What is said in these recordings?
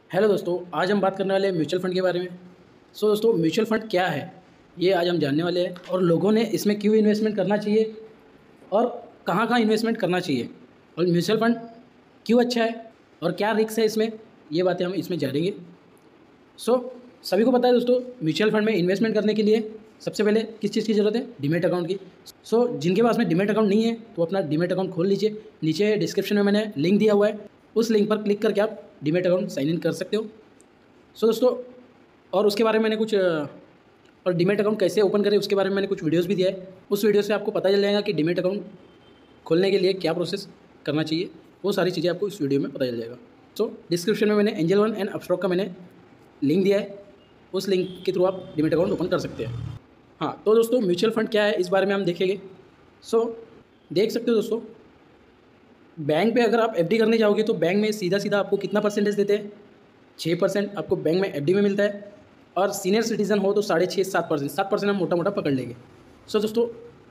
Hello दोस्तों, आज हम बात करने वाले हैं म्यूचुअल फ़ंड के बारे में। दोस्तों, म्यूचुअल फ़ंड क्या है, ये आज हम जानने वाले हैं और लोगों ने इसमें क्यों इन्वेस्टमेंट करना चाहिए और कहाँ-कहाँ इन्वेस्टमेंट करना चाहिए और म्यूचुअल फ़ंड क्यों अच्छा है और क्या रिस्क है इसमें, ये बातें हम इसमें जानेंगे। सो सभी को पता है दोस्तों, म्यूचुअल फ़ंड में इन्वेस्टमेंट करने के लिए सबसे पहले किस चीज़ की ज़रूरत है? डीमैट अकाउंट की। जिनके पास में डीमैट अकाउंट नहीं है तो अपना डीमैट अकाउंट खोल लीजिए। नीचे डिस्क्रिप्शन में मैंने लिंक दिया हुआ है, उस लिंक पर क्लिक करके आप डीमैट अकाउंट साइन इन कर सकते हो। दोस्तों, और उसके बारे में मैंने कुछ और डीमैट अकाउंट कैसे ओपन करें उसके बारे में मैंने कुछ वीडियोस भी दिया है। उस वीडियो से आपको पता चल जाएगा कि डीमैट अकाउंट खोलने के लिए क्या प्रोसेस करना चाहिए, वो सारी चीज़ें आपको इस वीडियो में पता चल जाएगा। डिस्क्रिप्शन में मैंने एंजल वन एंड अपस्टॉक का मैंने लिंक दिया है, उस लिंक के थ्रू आप डीमैट अकाउंट ओपन कर सकते हैं। हाँ, तो दोस्तों, म्यूचुअल फंड क्या है इस बारे में हम देखेंगे। देख सकते हो दोस्तों, बैंक पे अगर आप एफडी करने जाओगे तो बैंक में सीधा सीधा आपको कितना परसेंटेज देते हैं? 6% आपको बैंक में एफडी में मिलता है और सीनियर सिटीज़न हो तो 6.5-7%, 7% हम मोटा मोटा पकड़ लेंगे। दोस्तों,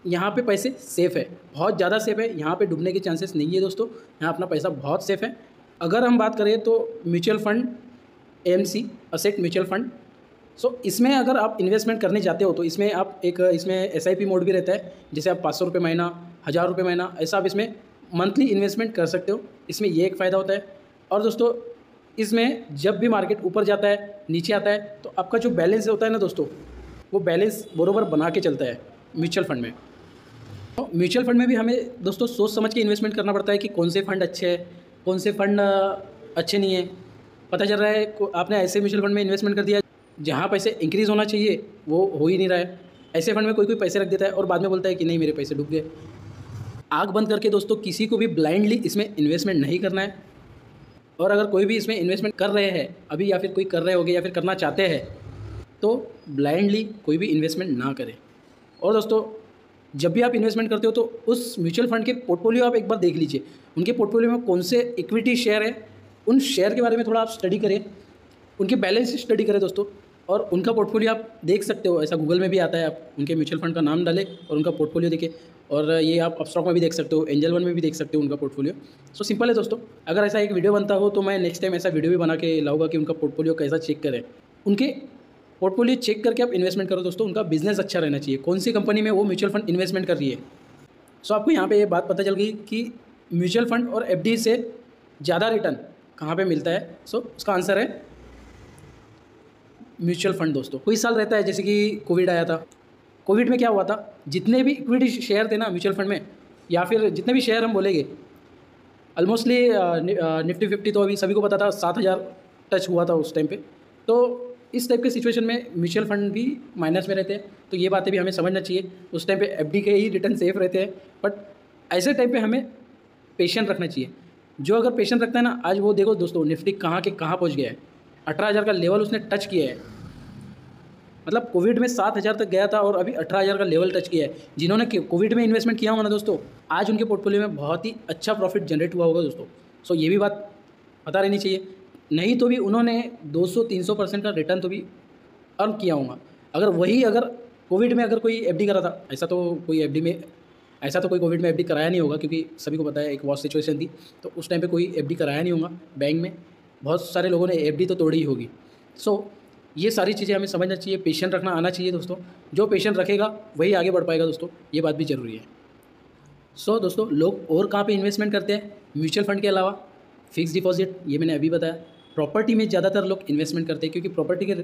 यहाँ पे पैसे सेफ़ है, बहुत ज़्यादा सेफ़ है, यहाँ पे डूबने के चांसेस नहीं है दोस्तों, यहाँ अपना पैसा बहुत सेफ़ है। अगर हम बात करें तो mutual fund AMC asset mutual fund, इसमें अगर आप इन्वेस्टमेंट करने जाते हो तो इसमें आप इसमें एसआईपी मोड भी रहता है, जैसे आप 500 रुपये महीना, 1000 रुपये महीना, ऐसा आप इसमें मंथली इन्वेस्टमेंट कर सकते हो। इसमें ये एक फ़ायदा होता है। और दोस्तों, इसमें जब भी मार्केट ऊपर जाता है, नीचे आता है, तो आपका जो बैलेंस होता है ना दोस्तों, वो बैलेंस बरोबर बना के चलता है म्यूचुअल फंड में। तो म्यूचुअल फंड में भी हमें दोस्तों सोच समझ के इन्वेस्टमेंट करना पड़ता है कि कौन से फ़ंड अच्छे हैं, कौन से फ़ंड अच्छे नहीं है। पता चल रहा है आपने ऐसे म्यूचुअल फंड में इन्वेस्टमेंट कर दिया जहाँ पैसे इंक्रीज़ होना चाहिए वो हो ही नहीं रहा है। ऐसे फंड में कोई पैसे रख देता है और बाद में बोलता है कि नहीं, मेरे पैसे डूब गए। आँख बंद करके दोस्तों किसी को भी ब्लाइंडली इसमें इन्वेस्टमेंट नहीं करना है। और अगर कोई भी इसमें इन्वेस्टमेंट कर रहे हैं अभी, या फिर कोई कर रहे होगे या फिर करना चाहते हैं, तो ब्लाइंडली कोई भी इन्वेस्टमेंट ना करें। और दोस्तों, जब भी आप इन्वेस्टमेंट करते हो तो उस म्यूचुअल फंड के पोर्टफोलियो आप एक बार देख लीजिए, उनके पोर्टफोलियो में कौन से इक्विटी शेयर है, उन शेयर के बारे में थोड़ा आप स्टडी करें, उनके बैलेंस स्टडी करें दोस्तों, और उनका पोर्टफोलियो आप देख सकते हो। ऐसा गूगल में भी आता है, आप उनके म्यूचुअल फंड का नाम डालें और उनका पोर्टफोलियो देखें। और ये आप अपस्टॉक में भी देख सकते हो, एंजल वन में भी देख सकते हो उनका पोर्टफोलियो। सिंपल है दोस्तों, अगर ऐसा एक वीडियो बनता हो तो मैं नेक्स्ट टाइम ऐसा वीडियो भी बना के लाऊंगा कि उनका पोर्टफोलियो कैसा चेक करें। उनके पोर्टफोलियो चेक करके आप इन्वेस्टमेंट करो दोस्तों। उनका बिजनेस अच्छा रहना चाहिए, कौन सी कंपनी में वो म्यूचुअल फंड इन्वेस्टमेंट कर रही है। आपको यहाँ पे ये बात पता चल गई कि म्यूचुअल फंड और एफडी से ज़्यादा रिटर्न कहाँ पे मिलता है। उसका आंसर है म्यूचुअल फंड दोस्तों। कोई साल रहता है, जैसे कि कोविड आया था। कोविड में क्या हुआ था, जितने भी इक्विटी शेयर थे ना म्यूचुअल फंड में, या फिर जितने भी शेयर हम बोलेंगे, ऑलमोस्टली निफ्टी 50 तो अभी सभी को पता था 7000 टच हुआ था उस टाइम पे। तो इस टाइप के सिचुएशन में म्यूचुअल फंड भी माइनस में रहते हैं, तो ये बातें भी हमें समझना चाहिए। उस टाइम पे एफडी के ही रिटर्न सेफ रहते हैं, बट ऐसे टाइम पे हमें पेशेंट रखना चाहिए। जो अगर पेशेंट रखता है ना, आज वो देखो दोस्तों, निफ्टी कहाँ के कहाँ पहुँच गया है, 18,000 का लेवल उसने टच किया है। मतलब कोविड में 7,000 तक गया था और अभी 18,000 का लेवल टच किया है। जिन्होंने कोविड में इन्वेस्टमेंट किया होगा ना दोस्तों, आज उनके पोर्टफोलियो में बहुत ही अच्छा प्रॉफिट जनरेट हुआ होगा दोस्तों। ये भी बात पता रहनी चाहिए। नहीं तो भी उन्होंने 200-300% का रिटर्न तो भी अर्न किया होगा। अगर कोविड में अगर कोई एफडी करा था, ऐसा तो कोई कोविड में एफडी कराया नहीं होगा, क्योंकि सभी को पता है एक वॉर सिचुएशन थी, तो उस टाइम पे कोई एफडी कराया नहीं होगा बैंक में। बहुत सारे लोगों ने एफडी तो तोड़ी ही होगी। ये सारी चीज़ें हमें समझना चाहिए, पेशेंट रखना आना चाहिए दोस्तों। जो पेशेंट रखेगा वही आगे बढ़ पाएगा दोस्तों, ये बात भी ज़रूरी है। दोस्तों, लोग और कहाँ पे इन्वेस्टमेंट करते हैं म्यूचुअल फंड के अलावा? फिक्स डिपॉजिट, ये मैंने अभी बताया। प्रॉपर्टी में ज़्यादातर लोग इन्वेस्टमेंट करते हैं, क्योंकि प्रॉपर्टी के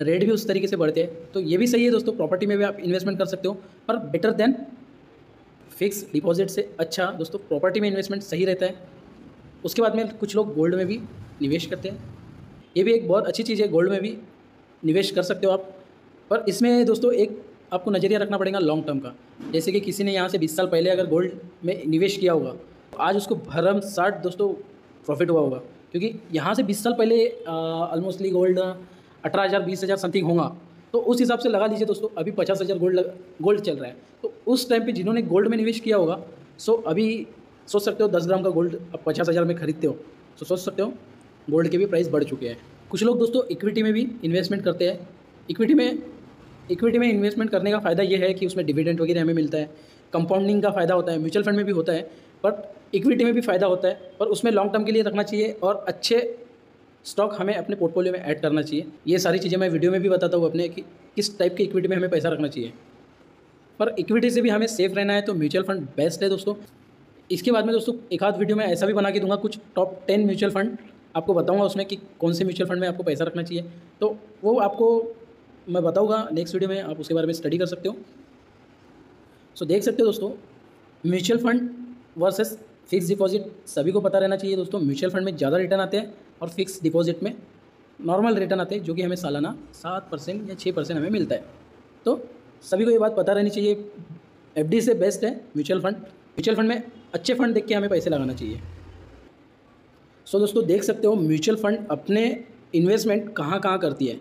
रेट भी उस तरीके से बढ़ते हैं। तो ये भी सही है दोस्तों, प्रॉपर्टी में भी आप इन्वेस्टमेंट कर सकते हो, पर बेटर देन फिक्स डिपॉजिट से अच्छा दोस्तों प्रॉपर्टी में इन्वेस्टमेंट सही रहता है। उसके बाद में कुछ लोग गोल्ड में भी निवेश करते हैं, ये भी एक बहुत अच्छी चीज़ है, गोल्ड में भी निवेश कर सकते हो आप। पर इसमें दोस्तों एक आपको नज़रिया रखना पड़ेगा लॉन्ग टर्म का। जैसे कि किसी ने यहाँ से 20 साल पहले अगर गोल्ड में निवेश किया होगा, तो आज उसको भरमसाठ दोस्तों प्रॉफिट हुआ होगा, क्योंकि यहाँ से 20 साल पहले ऑलमोस्टली गोल्ड 18,000 20,000 समथिंग होगा। तो उस हिसाब से लगा लीजिए दोस्तों, अभी 50,000 गोल्ड चल रहा है। तो उस टाइम पे जिन्होंने गोल्ड में निवेश किया होगा, अभी सोच सकते हो 10 ग्राम का गोल्ड अब 50,000 में खरीदते हो, तो सोच सकते हो गोल्ड के भी प्राइस बढ़ चुके हैं। कुछ लोग दोस्तों इक्विटी में भी इन्वेस्टमेंट करते हैं। इक्विटी में इन्वेस्टमेंट करने का फ़ायदा ये है कि उसमें डिविडेंड वगैरह हमें मिलता है, कंपाउंडिंग का फ़ायदा होता है। म्यूचुअल फंड में भी होता है, बट इक्विटी में भी फ़ायदा होता है, पर उसमें लॉन्ग टर्म के लिए रखना चाहिए और अच्छे स्टॉक हमें अपने पोर्टफोलियो में ऐड करना चाहिए। ये सारी चीज़ें मैं वीडियो में भी बताता हूँ अपने कि किस टाइप की इक्विटी में हमें पैसा रखना चाहिए। पर इक्विटी से भी हमें सेफ रहना है तो म्यूचुअल फंड बेस्ट है दोस्तों। इसके बाद में दोस्तों एक आध वीडियो में ऐसा भी बना के दूंगा, कुछ टॉप 10 म्यूचुअल फंड आपको बताऊंगा उसमें कि कौन से म्यूचुअल फंड में आपको पैसा रखना चाहिए। तो वो आपको मैं बताऊंगा नेक्स्ट वीडियो में, आप उसके बारे में स्टडी कर सकते हो। सो देख सकते हो दोस्तों, mutual fund versus fix deposit सभी को पता रहना चाहिए दोस्तों। म्यूचुअल फंड में ज़्यादा रिटर्न आते हैं और फिक्स डिपॉजिट में नॉर्मल रिटर्न आते हैं, जो कि हमें सालाना 7% या 6% हमें मिलता है। तो सभी को ये बात पता रहनी चाहिए। एफडी से बेस्ट है म्यूचुअल फंड। म्यूचुअल फंड में अच्छे फंड देख के हमें पैसे लगाना चाहिए। सो दोस्तों देख सकते हो म्यूचुअल फंड अपने इन्वेस्टमेंट कहाँ कहाँ करती है।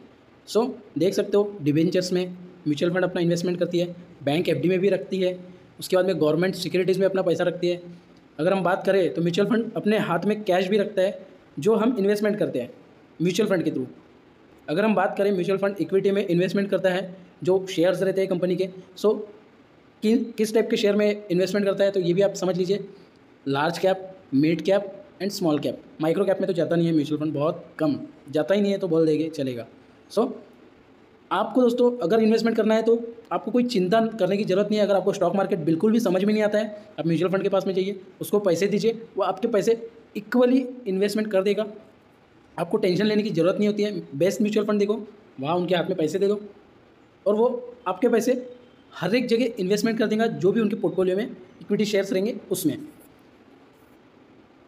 सो देख सकते हो डिबेंचर्स में म्यूचुअल फंड अपना इन्वेस्टमेंट करती है, बैंक एफडी में भी रखती है, उसके बाद में गवर्नमेंट सिक्योरिटीज़ में अपना पैसा रखती है। अगर हम बात करें तो म्यूचुअल फंड अपने हाथ में कैश भी रखता है जो हम इन्वेस्टमेंट करते हैं म्यूचुअल फंड के थ्रू। अगर हम बात करें म्यूचुअल फंड इक्विटी में इन्वेस्टमेंट करता है, जो शेयर्स रहते हैं कंपनी के। सो किस टाइप के शेयर में इन्वेस्टमेंट करता है तो ये भी आप समझ लीजिए। Large cap, mid cap and small cap. Micro cap में तो जाता नहीं है म्यूचुअल फंड, बहुत कम जाता ही नहीं है, तो बोल देंगे चलेगा। सो आपको दोस्तों अगर इन्वेस्टमेंट करना है तो आपको कोई चिंता करने की ज़रूरत नहीं है। अगर आपको स्टॉक मार्केट बिल्कुल भी समझ में नहीं आता है, आप म्यूचुअल फंड के पास में जाइए, उसको पैसे दीजिए, वो आपके पैसे इक्वली इन्वेस्टमेंट कर देगा। आपको टेंशन लेने की ज़रूरत नहीं होती है। बेस्ट म्यूचुअल फंड देखो, वहाँ उनके हाथ में पैसे दे दो और वो आपके पैसे हर एक जगह इन्वेस्टमेंट कर देगा, जो भी उनके पोर्टफोलियो में इक्विटी शेयर्स रहेंगे उसमें।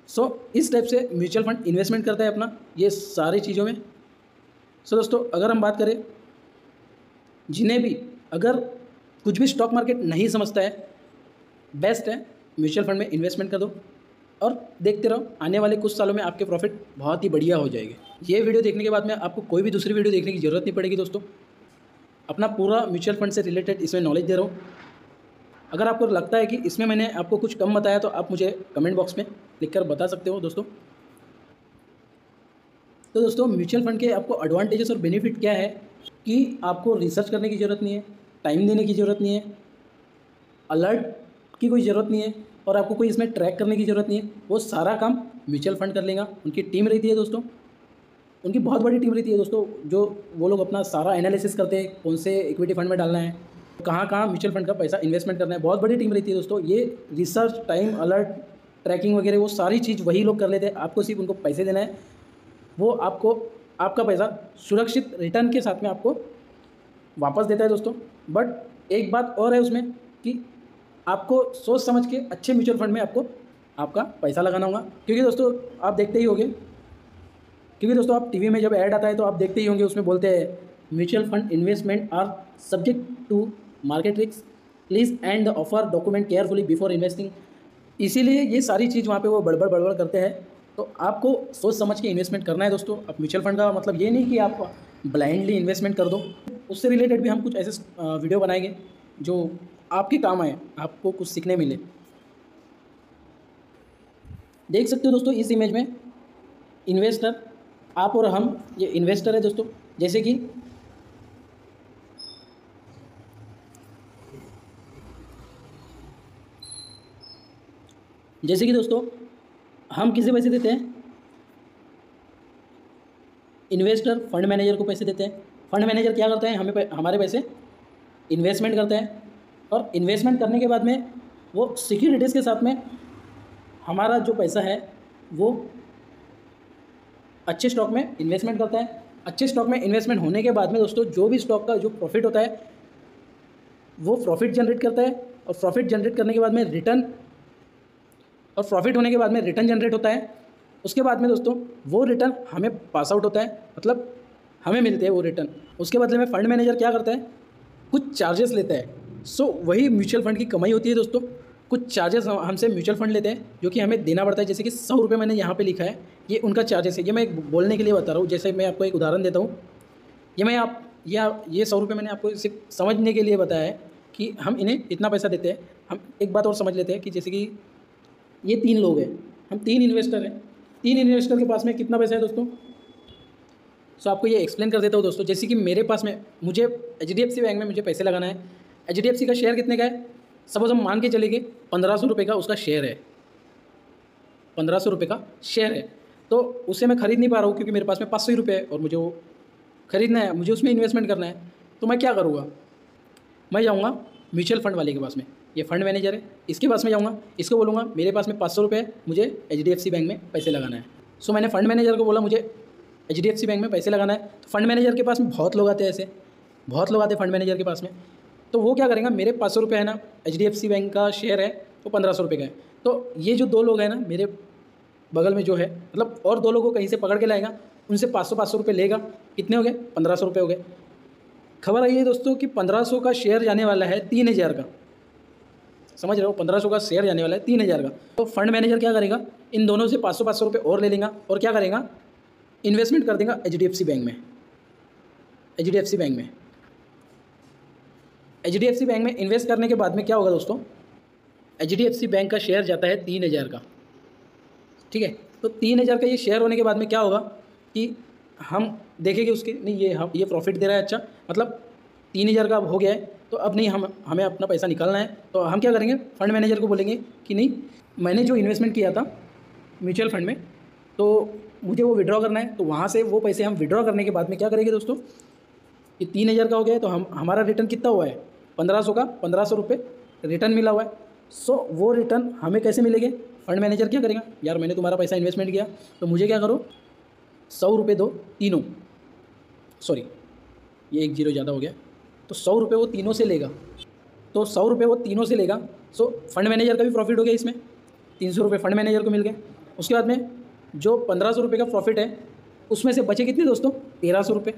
सो इस टाइप से म्यूचुअल फंड इन्वेस्टमेंट करता है अपना ये सारी चीज़ों में। सो दोस्तों अगर हम बात करें, जिन्हें भी अगर कुछ भी स्टॉक मार्केट नहीं समझता है, बेस्ट है म्यूचुअल फंड में इन्वेस्टमेंट कर दो और देखते रहो, आने वाले कुछ सालों में आपके प्रॉफिट बहुत ही बढ़िया हो जाएंगे। ये वीडियो देखने के बाद में आपको कोई भी दूसरी वीडियो देखने की ज़रूरत नहीं पड़ेगी दोस्तों। अपना पूरा म्यूचुअल फंड से रिलेटेड इसमें नॉलेज दे रहा हूँ। अगर आपको लगता है कि इसमें मैंने आपको कुछ कम बताया तो आप मुझे कमेंट बॉक्स में लिखकर बता सकते हो दोस्तों। तो दोस्तों म्यूचुअल फंड के आपको एडवांटेजेस और बेनिफिट क्या है कि आपको रिसर्च करने की ज़रूरत नहीं है, टाइम देने की ज़रूरत नहीं है, अलर्ट की कोई ज़रूरत नहीं है और आपको कोई इसमें ट्रैक करने की ज़रूरत नहीं है। वो सारा काम म्यूचुअल फंड कर लेगा। उनकी टीम रहती है दोस्तों, उनकी बहुत बड़ी टीम रहती है दोस्तों, जो वो लोग अपना सारा एनालिसिस करते हैं कौन से इक्विटी फंड में डालना है, कहाँ कहाँ म्यूचुअल फंड का पैसा इन्वेस्टमेंट करना है। बहुत बड़ी टीम रहती है दोस्तों। ये रिसर्च, टाइम, अलर्ट, ट्रैकिंग वगैरह वो सारी चीज़ वही लोग कर लेते हैं। आपको सिर्फ उनको पैसे देना है, वो आपको आपका पैसा सुरक्षित रिटर्न के साथ में आपको वापस देता है दोस्तों। बट एक बात और है उसमें कि आपको सोच समझ के अच्छे म्यूचुअल फंड में आपको आपका पैसा लगाना होगा। क्योंकि दोस्तों आप देखते ही होंगे, क्योंकि दोस्तों आप टीवी में जब ऐड आता है तो आप देखते ही होंगे, उसमें बोलते हैं mutual fund investment are subject to market risk, please and the offer document carefully before investing. इसीलिए ये सारी चीज़ वहाँ पे वो बड़बड़ करते हैं। तो आपको सोच समझ के इन्वेस्टमेंट करना है दोस्तों। अब म्यूचुअल फंड का मतलब ये नहीं कि आप ब्लाइंडली इन्वेस्टमेंट कर दो। उससे रिलेटेड भी हम कुछ ऐसे वीडियो बनाएंगे जो आपके काम आए, आपको कुछ सीखने मिले। देख सकते हो दोस्तों इस इमेज में इन्वेस्टर, आप और हम, ये इन्वेस्टर है दोस्तों। जैसे कि दोस्तों हम किसे पैसे देते हैं? इन्वेस्टर फंड मैनेजर को पैसे देते हैं। फंड मैनेजर क्या करता है? हमें हमारे पैसे इन्वेस्टमेंट करते हैं और इन्वेस्टमेंट करने के बाद में वो सिक्योरिटीज़ के साथ में हमारा जो पैसा है वो अच्छे स्टॉक में इन्वेस्टमेंट करता है। अच्छे स्टॉक में इन्वेस्टमेंट होने के बाद में दोस्तों जो भी स्टॉक का जो प्रॉफिट होता है वो प्रॉफिट जनरेट करता है और प्रॉफिट जनरेट करने के बाद में रिटर्न, और प्रॉफिट होने के बाद में रिटर्न जनरेट होता है। उसके बाद में दोस्तों वो रिटर्न हमें पास आउट होता है, मतलब हमें मिलते हैं वो रिटर्न। उसके बदले में फंड मैनेजर क्या करता है? कुछ चार्जेस लेता है। सो वही म्यूचुअल फंड की कमाई होती है दोस्तों। कुछ चार्जेस हमसे म्यूचुअल फंड लेते हैं जो कि हमें देना पड़ता है। जैसे कि 100 रुपये मैंने यहाँ पे लिखा है, ये उनका चार्जेस है। ये मैं एक बोलने के लिए बता रहा हूँ। जैसे मैं आपको एक उदाहरण देता हूँ, ये 100 रुपये मैंने आपको सिर्फ समझने के लिए बताया है कि हम इन्हें इतना पैसा देते हैं। हम एक बात और समझ लेते हैं कि जैसे कि ये 3 लोग हैं, हम 3 इन्वेस्टर हैं। 3 इन्वेस्टर के पास में कितना पैसा है दोस्तों? सो आपको ये एक्सप्लेन कर देता हूँ दोस्तों। जैसे कि मेरे पास में, मुझे HDFC बैंक में मुझे पैसे लगाना है। HDFC का शेयर कितने का है? सपोज हम मान के चले कि 1500 रुपये का उसका शेयर है, 1500 रुपये का शेयर है। तो उससे मैं ख़रीद नहीं पा रहा हूँ क्योंकि मेरे पास में 500 ही रुपये है और मुझे वो ख़रीदना है, मुझे उसमें इन्वेस्टमेंट करना है। तो मैं क्या करूँगा, मैं जाऊँगा म्यूचुअल फंड वाले के पास में, ये फंड मैनेजर है, इसके पास में जाऊँगा, इसको बोलूँगा मेरे पास में 500 रुपये है, मुझे HDFC बैंक में पैसे लगाना है। सो मैंने फंड मैनेजर को बोला मुझे HDFC बैंक में पैसे लगाना है। तो फंड मैनेजर के पास में बहुत लोग आते हैं, ऐसे बहुत लोग आते हैं फंड मैनेजर के पास में। तो वो क्या करेंगे, मेरे 500 रुपये है ना, HDFC बैंक का शेयर है वो 1500 रुपये का है। तो ये जो 2 लोग हैं ना मेरे बगल में जो है, मतलब और 2 लोगों को कहीं से पकड़ के लाएगा, उनसे 500 रुपये लेगा, कितने हो गए, 1500 रुपये हो गए। खबर आई है दोस्तों कि 1500 का शेयर जाने वाला है 3000 का, समझ रहे हो, 1500 का शेयर जाने वाला है 3000 का। तो फंड मैनेजर क्या करेगा, इन दोनों से 500 रुपये और ले लेगा और क्या करेगा, इन्वेस्टमेंट कर देगा HDFC बैंक में। HDFC बैंक में HDFC बैंक में इन्वेस्ट करने के बाद में क्या होगा दोस्तों, HDFC बैंक का शेयर जाता है 3000 का, ठीक है। तो 3000 का ये शेयर होने के बाद में क्या होगा कि हम देखेंगे उसके, नहीं ये प्रॉफिट दे रहा है, अच्छा मतलब 3000 का अब हो गया है, तो अब नहीं हमें अपना पैसा निकालना है। तो हम क्या करेंगे, फंड मैनेजर को बोलेंगे कि नहीं, मैंने जो इन्वेस्टमेंट किया था म्यूचुअल फंड में, तो मुझे वो विड्रॉ करना है। तो वहाँ से वो पैसे हम विड्रॉ करने के बाद में क्या करेंगे दोस्तों, ये 3000 का हो गया है, तो हमारा रिटर्न कितना हुआ है, 1500 का 1500 रुपये रिटर्न मिला हुआ है। सो वो रिटर्न हमें कैसे मिलेंगे, फंड मैनेजर क्या करेगा, यार मैंने तुम्हारा पैसा इन्वेस्टमेंट किया, तो मुझे क्या करो, 100 रुपये दो तीनों, सॉरी ये 1 0 ज़्यादा हो गया, तो 100 रुपये वो तीनों से लेगा। तो 100 रुपये वो तीनों से लेगा। सो फंड मैनेजर का भी प्रॉफिट हो गया इसमें, 300 रुपये फंड मैनेजर को मिल गए। उसके बाद में जो 1500 रुपये का प्रॉफिट है, उसमें से बचे कितने दोस्तों, 1300 रुपये।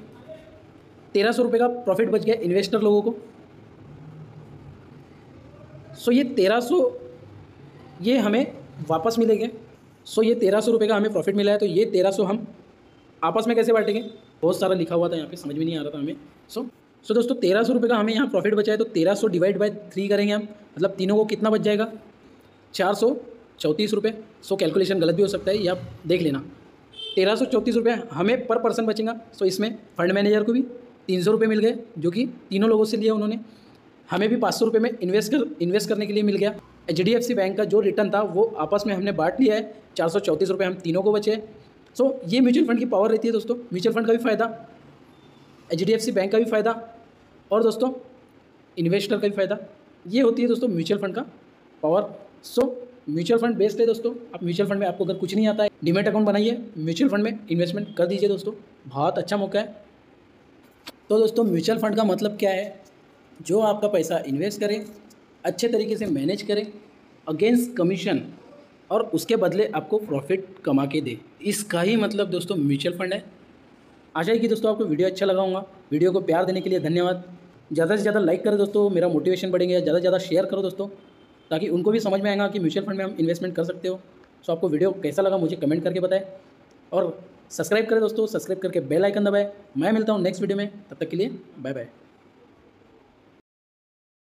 1300 रुपये का प्रॉफिट बच गया इन्वेस्टर लोगों को। सो ये 1300 ये हमें वापस मिलेंगे। सो ये 1300 रुपये का हमें प्रॉफिट मिला है, तो ये 1300 हम आपस में कैसे बांटेंगे, बहुत सारा लिखा हुआ था यहाँ पे, समझ में नहीं आ रहा था हमें। सो दोस्तों 1300 रुपये का हमें यहाँ प्रॉफिट बचा है, तो 1300 डिवाइड बाय 3 करेंगे हम, मतलब तीनों को कितना बच जाएगा, 434 रुपये। सो कैलकुलेशन गलत भी हो सकता है, ये आप देख लेना। 1334 रुपये हमें पर पर्सन बचेगा। सो इसमें फंड मैनेजर को भी 300 रुपये मिल गए, जो कि तीनों लोगों से लिया उन्होंने। हमें भी 500 रुपये में इन्वेस्ट करने के लिए मिल गया। HDFC बैंक का जो रिटर्न था वो आपस में हमने बांट लिया है, 434 रुपये हम तीनों को बचे। सो ये म्यूचुअल फंड की पावर रहती है दोस्तों, म्यूचुअल फंड का भी फ़ायदा, HDFC बैंक का भी फ़ायदा, और दोस्तों इन्वेस्टर का भी फ़ायदा, ये होती है दोस्तों म्यूचुअल फंड का power. So mutual fund best है दोस्तों। आप म्यूचुअल फंड में आपको अगर कुछ नहीं आता है, डीमैट अकाउंट बनाइए, म्यूचुअल फंड में इन्वेस्टमेंट कर दीजिए दोस्तों, बहुत अच्छा मौका है। तो दोस्तों म्यूचुअल फंड का मतलब क्या है, जो आपका पैसा इन्वेस्ट करे, अच्छे तरीके से मैनेज करे अगेंस्ट कमीशन, और उसके बदले आपको प्रॉफिट कमा के दे, इसका ही मतलब दोस्तों म्यूचुअल फंड है। आशा है कि दोस्तों आपको वीडियो अच्छा लगा होगा। वीडियो को प्यार देने के लिए धन्यवाद। ज़्यादा से ज़्यादा लाइक करें दोस्तों, मेरा मोटिवेशन बढ़ेंगे। ज़्यादा से ज़्यादा शेयर करो दोस्तों, ताकि उनको भी समझ में आएगा कि म्यूचुअल फंड में हम इन्वेस्टमेंट कर सकते हो। सो आपको वीडियो कैसा लगा मुझे कमेंट करके बताएं, और सब्सक्राइब करें दोस्तों, सब्सक्राइब करके बेल आइकन दबाएं। मैं मिलता हूँ नेक्स्ट वीडियो में, तब तक के लिए बाय बाय।